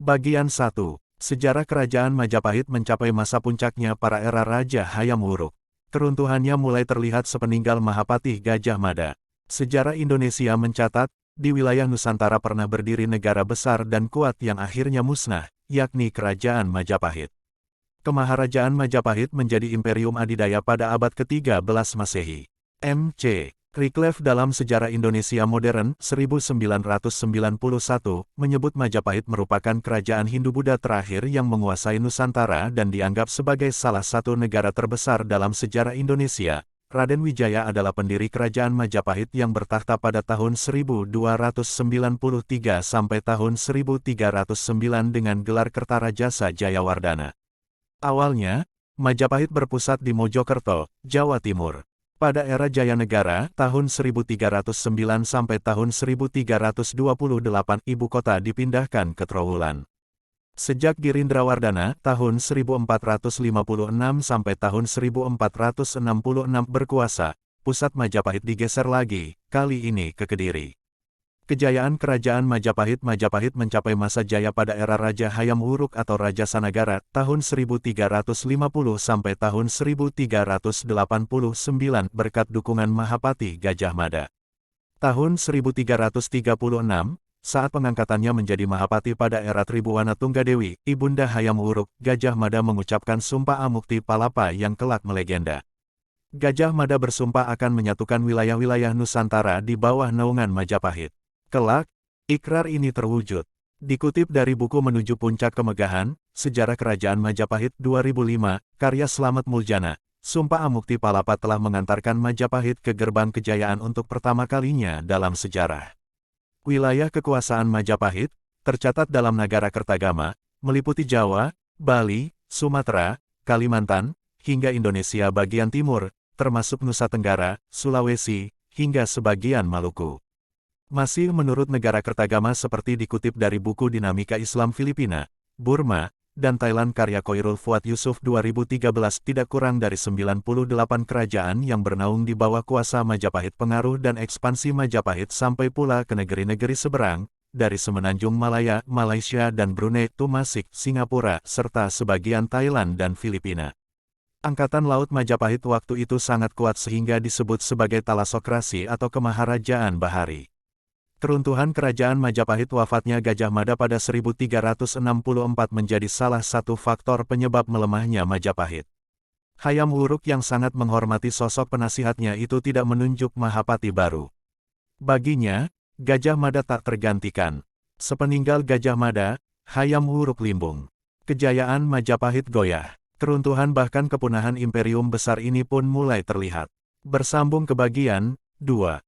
Bagian 1. Sejarah Kerajaan Majapahit mencapai masa puncaknya pada era Raja Hayam Wuruk. Keruntuhannya mulai terlihat sepeninggal Mahapatih Gajah Mada. Sejarah Indonesia mencatat, di wilayah Nusantara pernah berdiri negara besar dan kuat yang akhirnya musnah, yakni Kerajaan Majapahit. Kemaharajaan Majapahit menjadi imperium adidaya pada abad ke-13 Masehi. M.C. Wycliffe dalam Sejarah Indonesia Modern 1991 menyebut Majapahit merupakan kerajaan Hindu-Buddha terakhir yang menguasai Nusantara dan dianggap sebagai salah satu negara terbesar dalam sejarah Indonesia. Raden Wijaya adalah pendiri kerajaan Majapahit yang bertakhta pada tahun 1293 sampai tahun 1309 dengan gelar Kertarajasa Jayawardana. Awalnya, Majapahit berpusat di Mojokerto, Jawa Timur. Pada era Jaya Negara, tahun 1309 sampai tahun 1328 ibu kota dipindahkan ke Trowulan. Sejak Girindrawardana, tahun 1456 sampai tahun 1466 berkuasa, pusat Majapahit digeser lagi, kali ini ke Kediri. Kejayaan Kerajaan Majapahit mencapai masa jaya pada era Raja Hayam Wuruk atau Raja Sanagara, tahun 1350 sampai tahun 1389 berkat dukungan Mahapatih Gajah Mada. Tahun 1336, saat pengangkatannya menjadi Mahapati pada era Tribuwana Tunggadewi, Ibunda Hayam Wuruk, Gajah Mada mengucapkan Sumpah Amukti Palapa yang kelak melegenda. Gajah Mada bersumpah akan menyatukan wilayah-wilayah Nusantara di bawah naungan Majapahit. Kelak, ikrar ini terwujud. Dikutip dari buku Menuju Puncak Kemegahan, Sejarah Kerajaan Majapahit 2005, karya Slamet Muljana, Sumpah Amukti Palapa telah mengantarkan Majapahit ke gerbang kejayaan untuk pertama kalinya dalam sejarah. Wilayah kekuasaan Majapahit, tercatat dalam Nagara Kertagama, meliputi Jawa, Bali, Sumatera, Kalimantan, hingga Indonesia bagian timur, termasuk Nusa Tenggara, Sulawesi, hingga sebagian Maluku. Masih menurut Negara Kertagama seperti dikutip dari buku Dinamika Islam Filipina, Burma, dan Thailand karya Koirul Fuad Yusuf 2013 tidak kurang dari 98 kerajaan yang bernaung di bawah kuasa Majapahit. Pengaruh dan ekspansi Majapahit sampai pula ke negeri-negeri seberang, dari Semenanjung Malaya, Malaysia dan Brunei, Tumasik, Singapura, serta sebagian Thailand dan Filipina. Angkatan Laut Majapahit waktu itu sangat kuat sehingga disebut sebagai Talasokrasi atau Kemaharajaan Bahari. Keruntuhan Kerajaan Majapahit wafatnya Gajah Mada pada 1364 menjadi salah satu faktor penyebab melemahnya Majapahit. Hayam Wuruk yang sangat menghormati sosok penasihatnya itu tidak menunjuk Mahapati baru. Baginya, Gajah Mada tak tergantikan. Sepeninggal Gajah Mada, Hayam Wuruk limbung. Kejayaan Majapahit goyah. Keruntuhan bahkan kepunahan imperium besar ini pun mulai terlihat. Bersambung ke bagian 2.